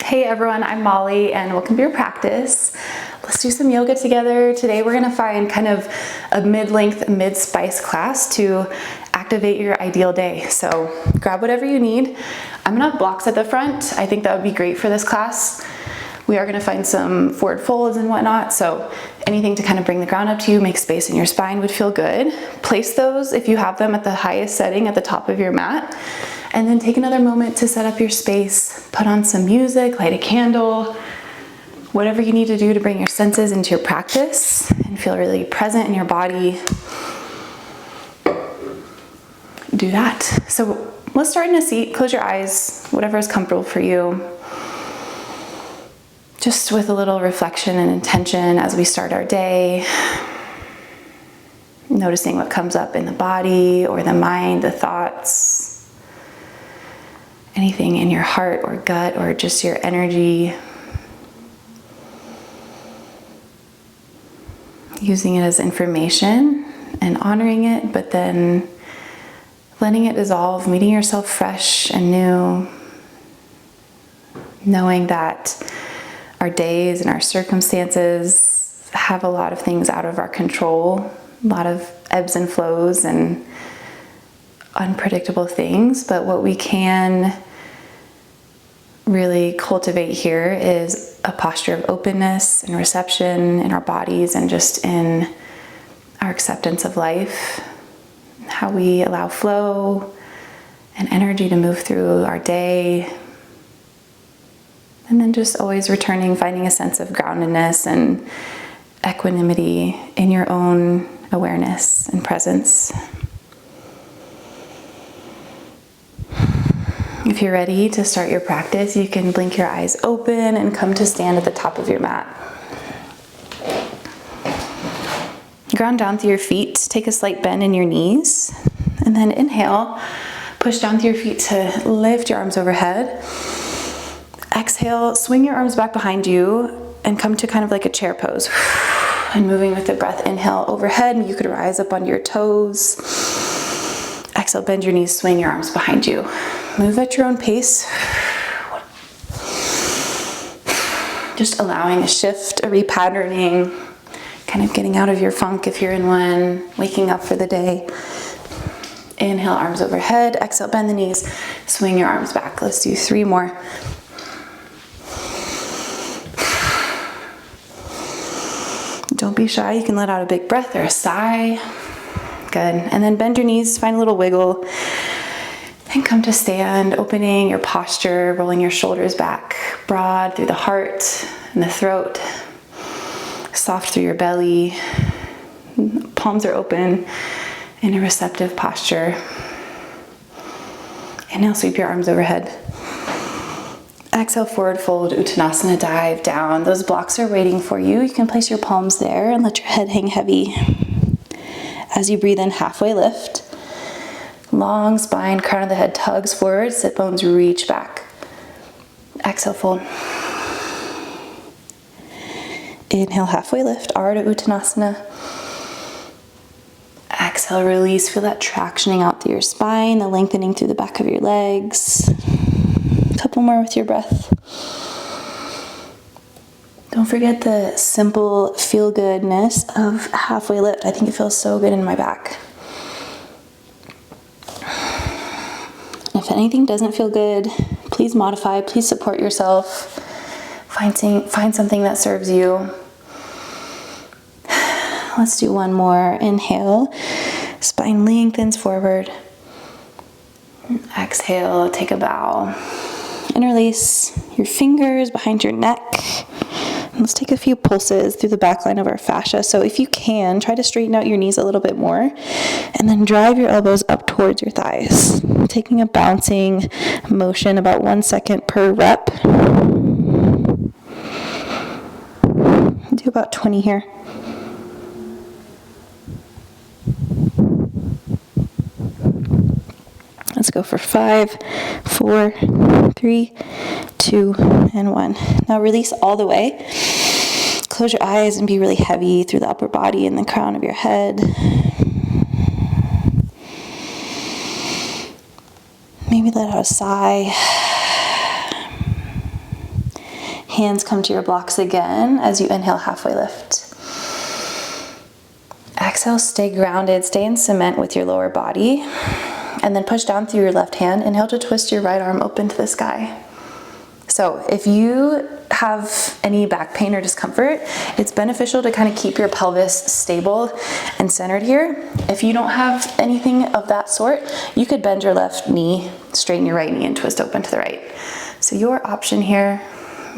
Hey everyone, I'm Molly and welcome to your practice. Let's do some yoga together. Today we're gonna find kind of a mid-length, mid-spice class to activate your ideal day. So grab whatever you need. I'm gonna have blocks at the front. I think that would be great for this class. We are gonna find some forward folds and whatnot, so anything to kind of bring the ground up to you, make space in your spine would feel good. Place those, if you have them, at the highest setting at the top of your mat. And then take another moment to set up your space. Put on some music, light a candle, whatever you need to do to bring your senses into your practice and feel really present in your body. Do that. So let's start in a seat. Close your eyes, whatever is comfortable for you. Just with a little reflection and intention as we start our day. Noticing what comes up in the body or the mind, the thoughts. Anything in your heart or gut or just your energy. Using it as information and honoring it, but then letting it dissolve, meeting yourself fresh and new. Knowing that our days and our circumstances have a lot of things out of our control, a lot of ebbs and flows and unpredictable things, but what we can really cultivate here is a posture of openness and reception in our bodies and just in our acceptance of life, how we allow flow and energy to move through our day, and then just always returning, finding a sense of groundedness and equanimity in your own awareness and presence. If you're ready to start your practice, you can blink your eyes open and come to stand at the top of your mat. Ground down through your feet, take a slight bend in your knees, and then inhale, push down through your feet to lift your arms overhead. Exhale, swing your arms back behind you and come to kind of like a chair pose. And moving with the breath, inhale overhead, you could rise up onto your toes. Exhale, bend your knees, swing your arms behind you. Move at your own pace. Just allowing a shift, a repatterning, kind of getting out of your funk if you're in one, waking up for the day. Inhale, arms overhead. Exhale, bend the knees, swing your arms back. Let's do 3 more. Don't be shy. You can let out a big breath or a sigh. Good. And then bend your knees, find a little wiggle. And come to stand, opening your posture, rolling your shoulders back, broad through the heart and the throat, soft through your belly. Palms are open in a receptive posture. Inhale, sweep your arms overhead. Exhale, forward fold, Uttanasana, dive down. Those blocks are waiting for you. You can place your palms there and let your head hang heavy. As you breathe in, halfway lift. Long spine, crown of the head tugs forward, sit bones reach back. Exhale, fold. Inhale, halfway lift, Ardha Uttanasana. Exhale, release, feel that tractioning out through your spine, the lengthening through the back of your legs. A couple more with your breath. Don't forget the simple feel-goodness of halfway lift. I think it feels so good in my back. If anything doesn't feel good, please modify, please support yourself. Find something that serves you. Let's do 1 more. Inhale, spine lengthens forward. Exhale, take a bow. And release your fingers behind your neck. And let's take a few pulses through the back line of our fascia. So if you can, try to straighten out your knees a little bit more. And then drive your elbows up towards your thighs. Taking a bouncing motion, about 1 second per rep. Do about 20 here. Let's go for 5, 4, 3, 2, and 1. Now release all the way. Close your eyes and be really heavy through the upper body and the crown of your head. Maybe let out a sigh. Hands come to your blocks again as you inhale, halfway lift. Exhale, stay grounded, stay in cement with your lower body. And then push down through your left hand. Inhale to twist your right arm open to the sky. So if you have any back pain or discomfort, it's beneficial to kind of keep your pelvis stable and centered here. If you don't have anything of that sort, you could bend your left knee, straighten your right knee, and twist open to the right. So your option here,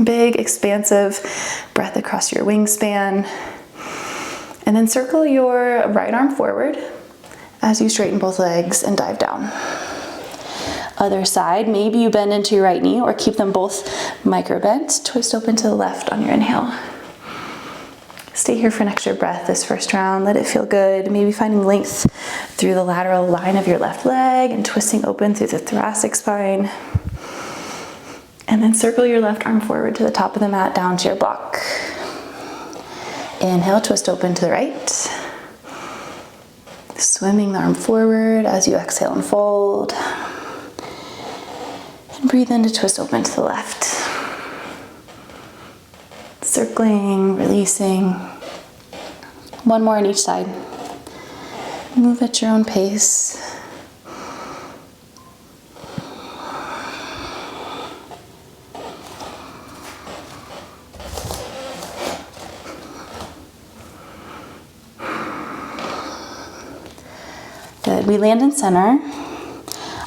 big, expansive breath across your wingspan. And then circle your right arm forward as you straighten both legs and dive down. Other side, maybe you bend into your right knee or keep them both micro bent. Twist open to the left on your inhale. Stay here for an extra breath this first round. Let it feel good. Maybe finding length through the lateral line of your left leg and twisting open through the thoracic spine. And then circle your left arm forward to the top of the mat, down to your block. Inhale, twist open to the right. Swimming the arm forward as you exhale and fold. And breathe in to twist open to the left. Circling, releasing. One more on each side. Move at your own pace. Good. We land in center.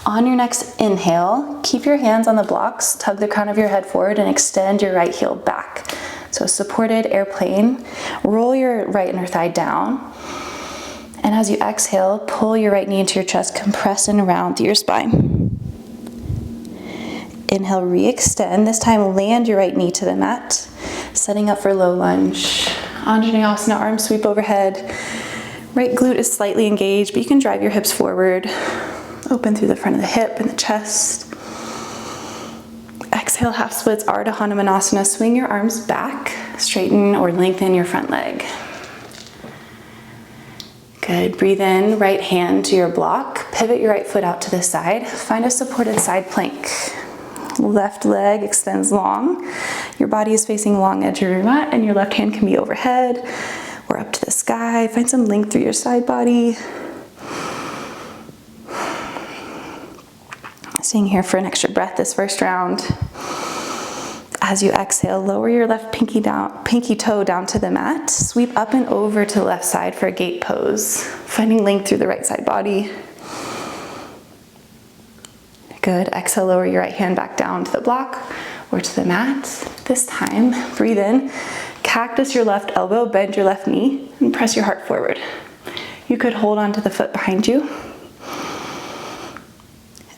On your next inhale, keep your hands on the blocks, tug the crown of your head forward, and extend your right heel back. So supported airplane. Roll your right inner thigh down. And as you exhale, pull your right knee into your chest, compress and round through your spine. Inhale, re-extend. This time, land your right knee to the mat, setting up for low lunge. Anjaneyasana, arms sweep overhead. Right glute is slightly engaged, but you can drive your hips forward. Open through the front of the hip and the chest. Exhale, half splits, Ardha Hanumanasana. Swing your arms back, straighten or lengthen your front leg. Good, breathe in, right hand to your block. Pivot your right foot out to the side. Find a supported side plank. Left leg extends long. Your body is facing the long edge of your mat and your left hand can be overhead or up to the sky. Find some length through your side body. Staying here for an extra breath this first round. As you exhale, lower your left pinky toe down to the mat. Sweep up and over to the left side for a gate pose. Finding length through the right side body. Good. Exhale, lower your right hand back down to the block or to the mat. This time, breathe in. Cactus your left elbow, bend your left knee, and press your heart forward. You could hold on to the foot behind you.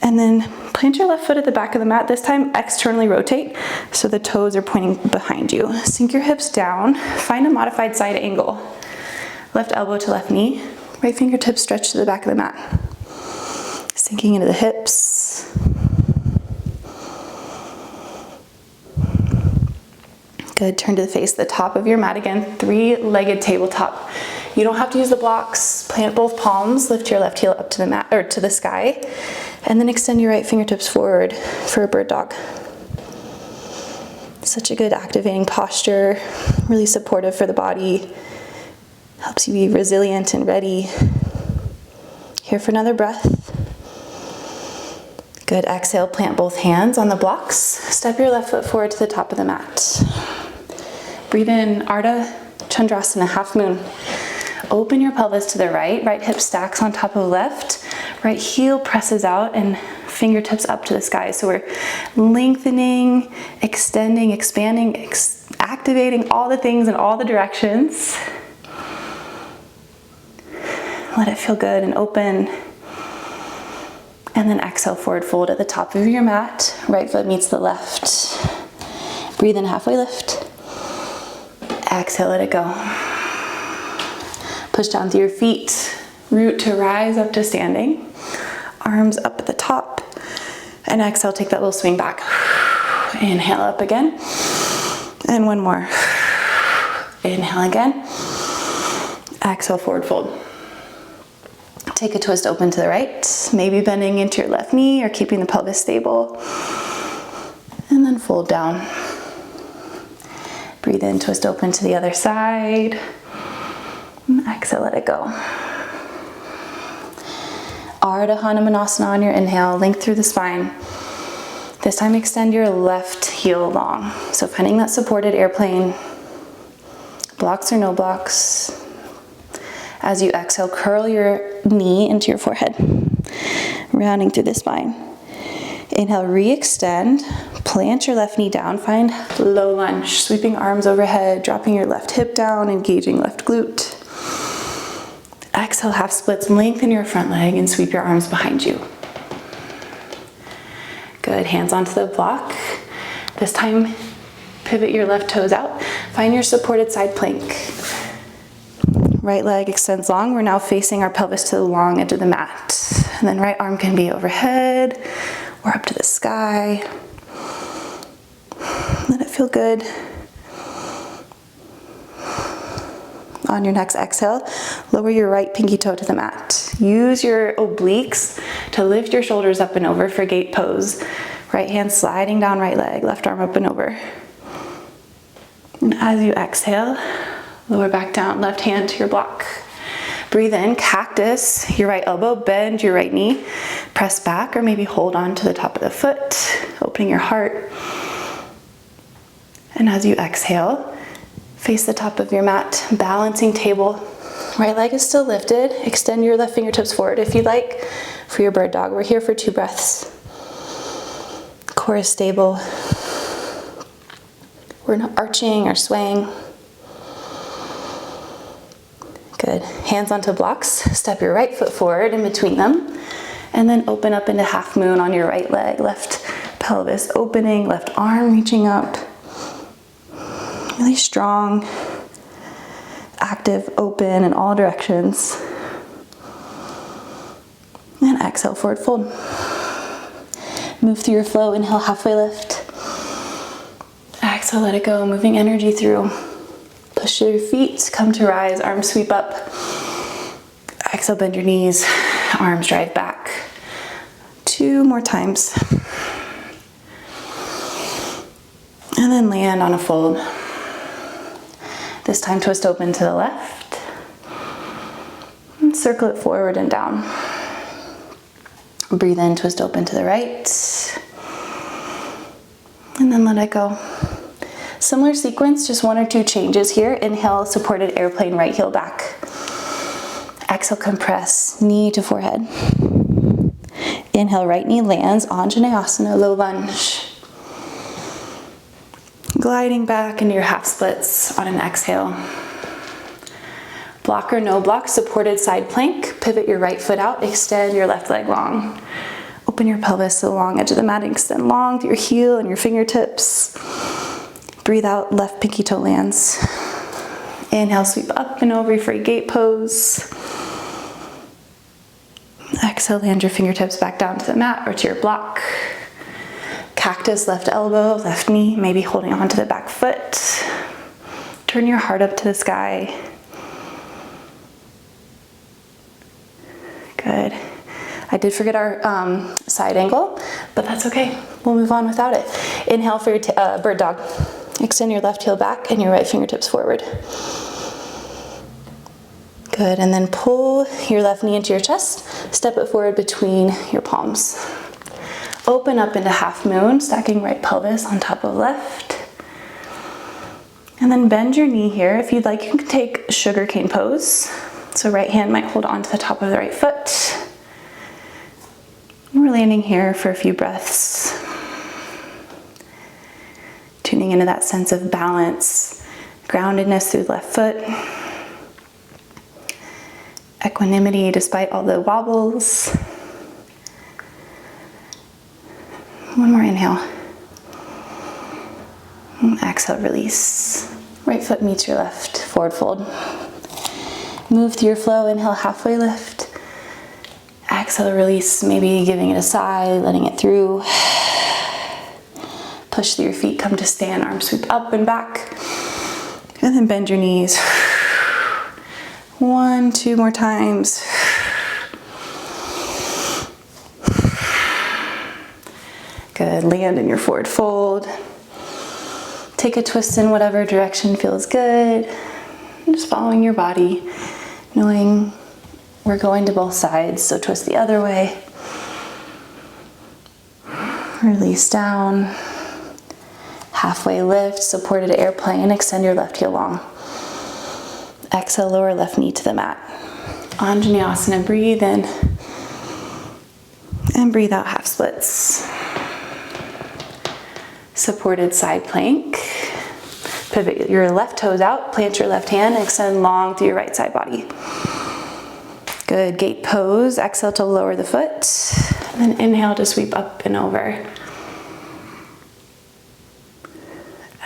And then plant your left foot at the back of the mat. This time, externally rotate so the toes are pointing behind you. Sink your hips down. Find a modified side angle. Left elbow to left knee. Right fingertips stretch to the back of the mat. Sinking into the hips. Good, turn to face the top of your mat again, three-legged tabletop. You don't have to use the blocks. Plant both palms, lift your left heel up to the mat or to the sky, and then extend your right fingertips forward for a bird dog. Such a good activating posture, really supportive for the body. Helps you be resilient and ready. Here for another breath. Good, exhale, plant both hands on the blocks. Step your left foot forward to the top of the mat. Breathe in, Ardha Chandrasana, half moon. Open your pelvis to the right, right hip stacks on top of left, right heel presses out and fingertips up to the sky. So we're lengthening, extending, expanding, activating all the things in all the directions. Let it feel good and open. And then exhale, forward fold at the top of your mat. Right foot meets the left. Breathe in, halfway lift. Exhale, let it go. Push down through your feet. Root to rise up to standing. Arms up at the top. And exhale, take that little swing back. Inhale up again. And one more. Inhale again. Exhale, forward fold. Take a twist open to the right, maybe bending into your left knee or keeping the pelvis stable. And then fold down. Breathe in, twist open to the other side. And exhale, let it go. Ardha Hanumanasana on your inhale, length through the spine. This time extend your left heel long. So finding that supported airplane, blocks or no blocks. As you exhale, curl your knee into your forehead, rounding through the spine. Inhale, re-extend, plant your left knee down, find low lunge, sweeping arms overhead, dropping your left hip down, engaging left glute. Exhale, half splits, lengthen your front leg and sweep your arms behind you. Good, hands onto the block. This time, pivot your left toes out. Find your supported side plank. Right leg extends long. We're now facing our pelvis to the long edge of the mat. And then right arm can be overhead or up to the sky. Let it feel good. On your next exhale, lower your right pinky toe to the mat. Use your obliques to lift your shoulders up and over for gate pose. Right hand sliding down right leg, left arm up and over. And as you exhale, lower back down, left hand to your block. Breathe in, cactus, your right elbow, bend your right knee, press back or maybe hold on to the top of the foot, opening your heart. And as you exhale, face the top of your mat, balancing table. Right leg is still lifted. Extend your left fingertips forward if you'd like for your bird dog. We're here for 2 breaths. Core is stable. We're not arching or swaying. Good. Hands onto blocks. Step your right foot forward in between them. And then open up into half moon on your right leg. Left pelvis opening, left arm reaching up. Really strong, active, open in all directions. And exhale, forward fold. Move through your flow, inhale, halfway lift. Exhale, let it go, moving energy through. Push your feet, come to rise, arms sweep up. Exhale, bend your knees, arms drive back. 2 more times. And then land on a fold. This time twist open to the left. And circle it forward and down. Breathe in, twist open to the right. And then let it go. Similar sequence, just 1 or 2 changes here. Inhale, supported airplane, right heel back. Exhale, compress, knee to forehead. Inhale, right knee lands, Anjaneyasana, low lunge. Gliding back into your half splits on an exhale. Block or no block, supported side plank. Pivot your right foot out, extend your left leg long. Open your pelvis to the long edge of the mat, extend long through your heel and your fingertips. Breathe out, left pinky toe lands. Inhale, sweep up and over for a gate pose. Exhale, land your fingertips back down to the mat or to your block. Cactus, left elbow, left knee, maybe holding on to the back foot. Turn your heart up to the sky. Good. I did forget our side angle, but that's okay. We'll move on without it. Inhale for your bird dog. Extend your left heel back and your right fingertips forward. Good, and then pull your left knee into your chest. Step it forward between your palms. Open up into half moon, stacking right pelvis on top of left. And then bend your knee here. If you'd like, you can take sugar cane pose. So right hand might hold on to the top of the right foot. We're landing here for a few breaths. Tuning into that sense of balance, groundedness through the left foot. Equanimity despite all the wobbles. One more inhale. And exhale, release. Right foot meets your left, forward fold. Move through your flow, inhale, halfway lift. Exhale, release, maybe giving it a sigh, letting it through. Push through your feet, come to stand, arms sweep up and back. And then bend your knees. 1, 2 more times. Good, land in your forward fold. Take a twist in whatever direction feels good. And just following your body, knowing we're going to both sides, so twist the other way. Release down. Halfway lift, supported airplane, extend your left heel long. Exhale, lower left knee to the mat. Anjaneyasana, breathe in. And breathe out, half splits. Supported side plank. Pivot your left toes out, plant your left hand, extend long through your right side body. Good, gate pose. Exhale to lower the foot. And then inhale to sweep up and over.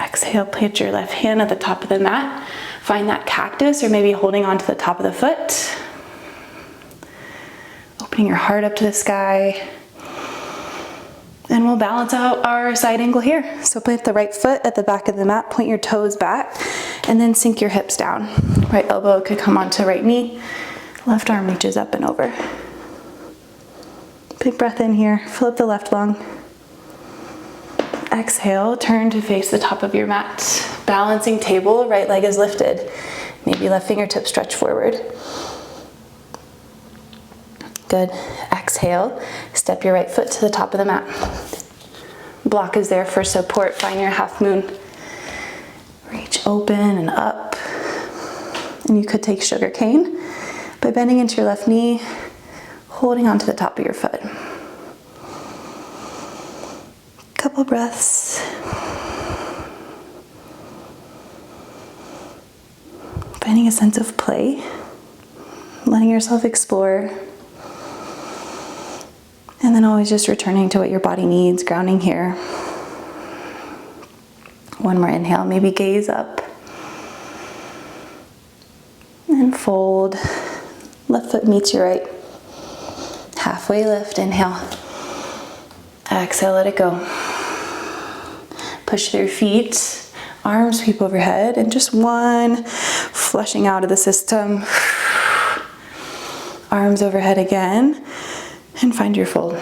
Exhale, plant your left hand at the top of the mat. Find that cactus or maybe holding onto the top of the foot. Opening your heart up to the sky. And we'll balance out our side angle here. So plant the right foot at the back of the mat, point your toes back, and then sink your hips down. Right elbow could come onto right knee, left arm reaches up and over. Big breath in here, fill up the left lung. Exhale, turn to face the top of your mat. Balancing table, right leg is lifted. Maybe left fingertips stretch forward. Good. Exhale, step your right foot to the top of the mat. Block is there for support. Find your half moon. Reach open and up. And you could take sugar cane by bending into your left knee, holding onto the top of your foot. Couple breaths. Finding a sense of play, letting yourself explore. And then always just returning to what your body needs, grounding here. One more inhale, maybe gaze up. And fold. Left foot meets your right. Halfway lift, inhale. Exhale, let it go. Push through your feet, arms sweep overhead, and just one, flushing out of the system. Arms overhead again. And find your fold.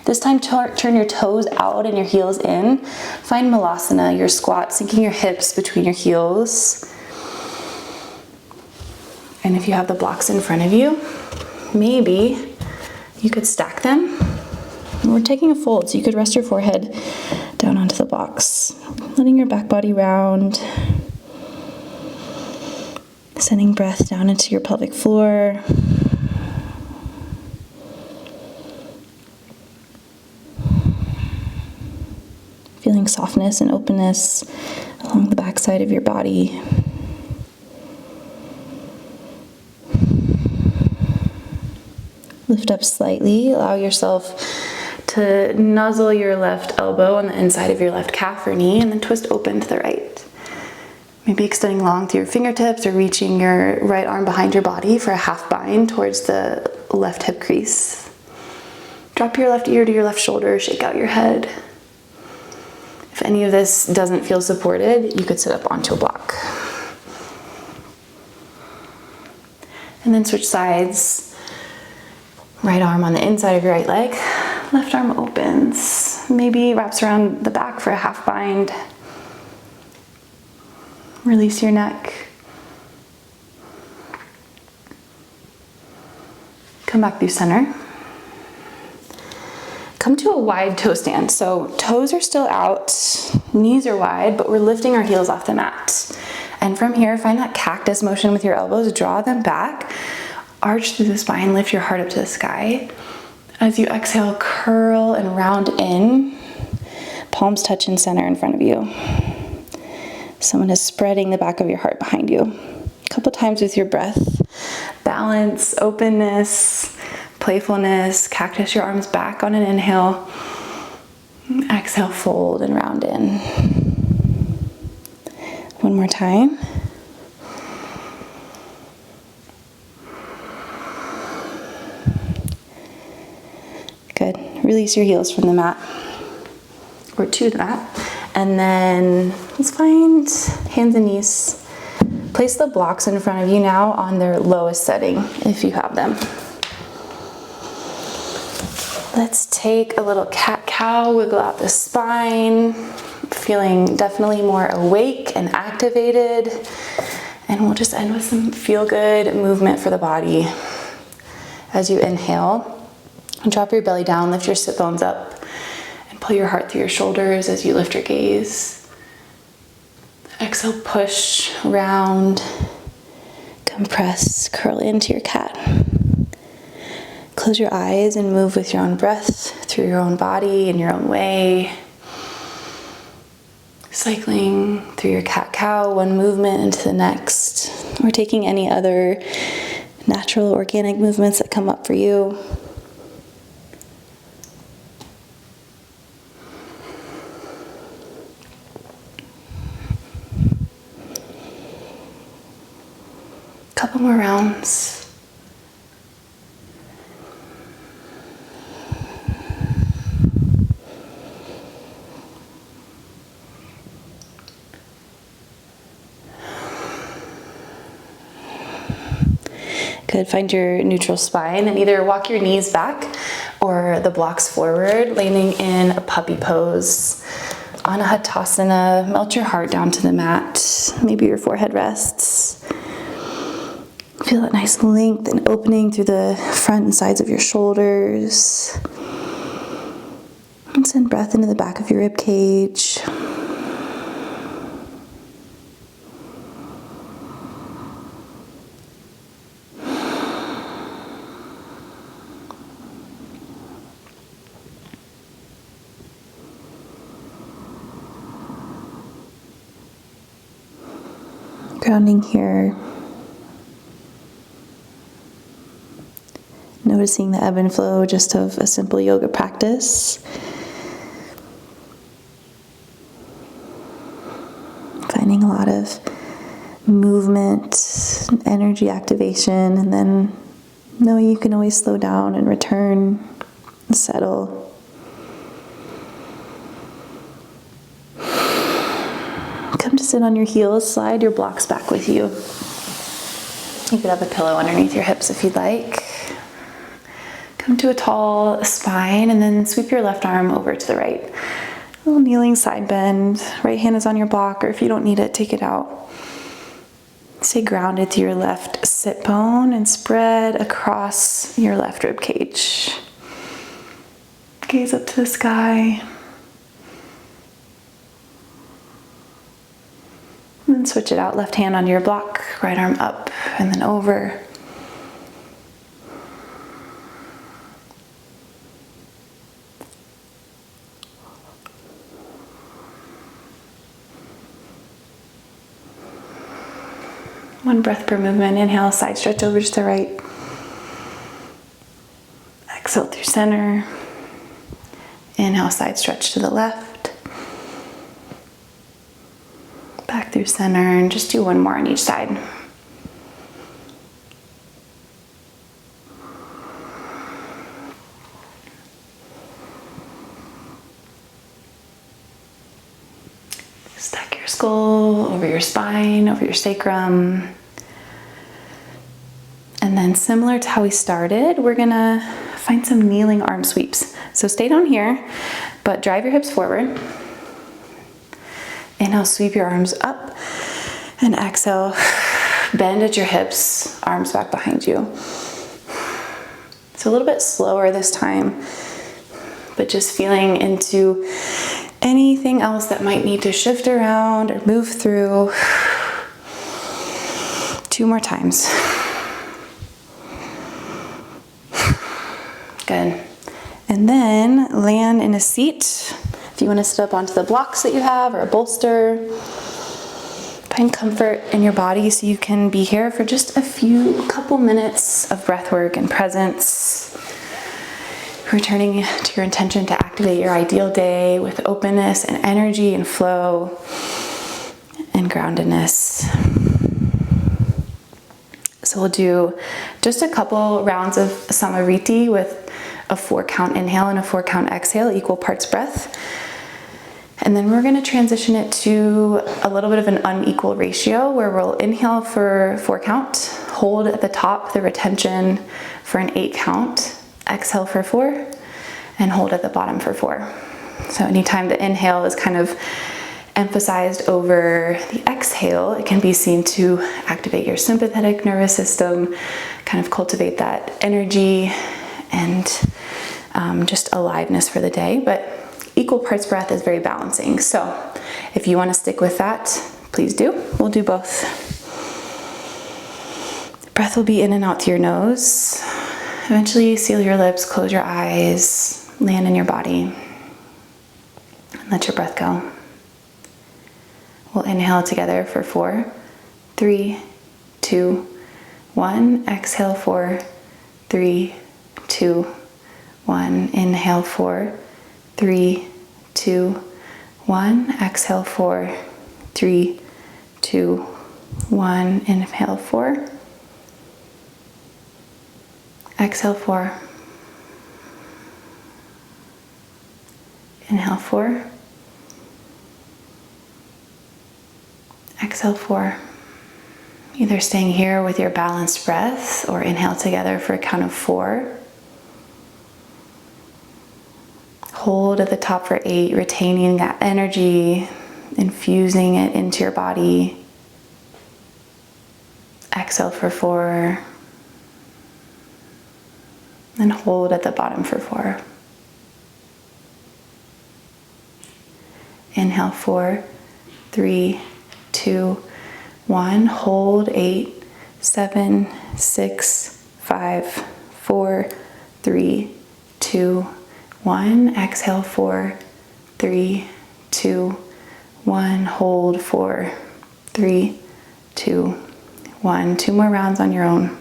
This time turn your toes out and your heels in. Find Malasana, your squat, sinking your hips between your heels. And if you have the blocks in front of you, maybe you could stack them. And we're taking a fold, so you could rest your forehead down onto the blocks. Letting your back body round. Sending breath down into your pelvic floor. Feeling softness and openness along the back side of your body. Lift up slightly. Allow yourself to nuzzle your left elbow on the inside of your left calf or knee, and then twist open to the right. Maybe extending long through your fingertips or reaching your right arm behind your body for a half bind towards the left hip crease. Drop your left ear to your left shoulder, shake out your head. If any of this doesn't feel supported, you could sit up onto a block. And then switch sides. Right arm on the inside of your right leg. Left arm opens. Maybe wraps around the back for a half bind. Release your neck. Come back through center. Come to a wide toe stand. So toes are still out, knees are wide, but we're lifting our heels off the mat. And from here, find that cactus motion with your elbows, draw them back, arch through the spine, lift your heart up to the sky. As you exhale, curl and round in, palms touch in center in front of you. Someone is spreading the back of your heart behind you. A couple times with your breath. Balance, openness, playfulness. Cactus your arms back on an inhale. Exhale, fold and round in. One more time. Good. Release your heels from the mat or to the mat. And then let's find hands and knees. Place the blocks in front of you now on their lowest setting if you have them. Let's take a little cat-cow, wiggle out the spine, feeling definitely more awake and activated. And we'll just end with some feel-good movement for the body. As you inhale, drop your belly down, lift your sit bones up, and pull your heart through your shoulders as you lift your gaze. Exhale, push, round, compress, curl into your cat. Close your eyes and move with your own breath through your own body in your own way. Cycling through your cat-cow, one movement into the next, or taking any other natural organic movements that come up for you. Couple more rounds. Good, find your neutral spine and either walk your knees back or the blocks forward, landing in a puppy pose. Anahatasana, melt your heart down to the mat. Maybe your forehead rests. Feel that nice length and opening through the front and sides of your shoulders. And send breath into the back of your rib cage. Grounding here. Noticing the ebb and flow just of a simple yoga practice. Finding a lot of movement, energy activation, and then knowing you can always slow down and return and settle. Come to sit on your heels, slide your blocks back with you. You could have a pillow underneath your hips if you'd like. Come to a tall spine and then sweep your left arm over to the right. A little kneeling side bend. Right hand is on your block, or if you don't need it, take it out. Stay grounded to your left sit bone and spread across your left rib cage. Gaze up to the sky. And then switch it out, left hand onto your block, right arm up and then over. One breath per movement. Inhale, side stretch over to the right. Exhale through center. Inhale, side stretch to the left. Back through center, and just do one more on each side. Stack your skull over your spine, over your sacrum. And then similar to how we started, we're gonna find some kneeling arm sweeps. So stay down here, but drive your hips forward. Inhale, sweep your arms up, and exhale, bend at your hips, arms back behind you. So a little bit slower this time, but just feeling into anything else that might need to shift around or move through. 2 more times. Good. And then land in a seat. If you want to sit up onto the blocks that you have or a bolster, find comfort in your body so you can be here for just couple minutes of breath work and presence. Returning to your intention to activate your ideal day with openness and energy and flow and groundedness. So we'll do just a couple rounds of Samariti with a 4-count inhale and a 4-count exhale, equal parts breath. And then we're going to transition it to a little bit of an unequal ratio where we'll inhale for 4 count, hold at the top the retention for an 8 count, exhale for 4, and hold at the bottom for 4. So anytime the inhale is kind of emphasized over the exhale, it can be seen to activate your sympathetic nervous system, kind of cultivate that energy and just aliveness for the day. But equal parts breath is very balancing. So if you want to stick with that, please do. We'll do both. Breath will be in and out through your nose. Eventually seal your lips, close your eyes, land in your body, and let your breath go. We'll inhale together for 4, 3, 2, 1. Exhale 4, 3, 2, 1. Inhale 4, 3, 2, 1. Exhale 4, 3, 2, 1. Inhale 4. Exhale 4. Inhale 4. Exhale 4. Either staying here with your balanced breath or inhale together for a count of 4. Hold at the top for 8, retaining that energy, infusing it into your body. Exhale for 4. And hold at the bottom for 4. Inhale 4, 3, 2, 1. Hold 8, 7, 6, 5, 4, 3, 2, 1. Exhale 4, 3, 2, 1. Hold 4, 3, 2, 1. 2 more rounds on your own.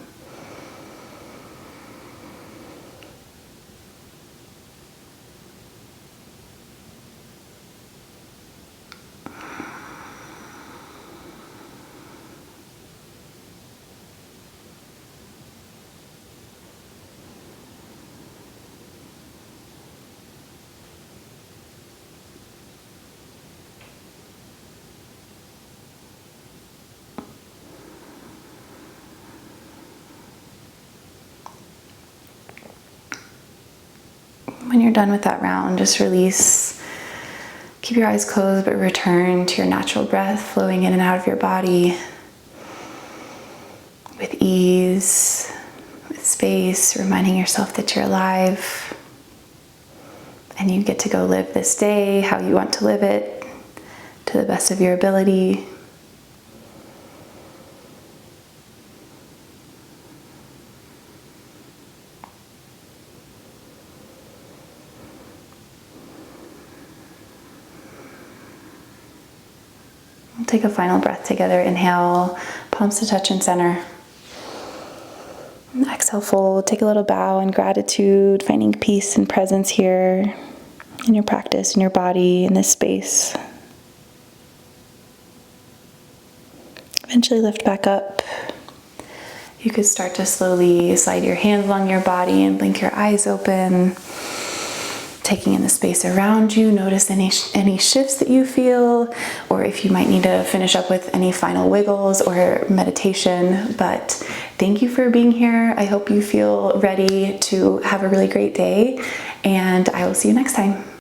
When you're done with that round, just release. Keep your eyes closed, but return to your natural breath, flowing in and out of your body with ease, with space, reminding yourself that you're alive and you get to go live this day how you want to live it to the best of your ability. We'll take a final breath together. Inhale, palms to touch in center. Exhale, fold. Take a little bow in gratitude, finding peace and presence here in your practice, in your body, in this space. Eventually lift back up. You could start to slowly slide your hands along your body and blink your eyes open. Taking in the space around you, notice any shifts that you feel, or if you might need to finish up with any final wiggles or meditation. But thank you for being here. I hope you feel ready to have a really great day, and I will see you next time.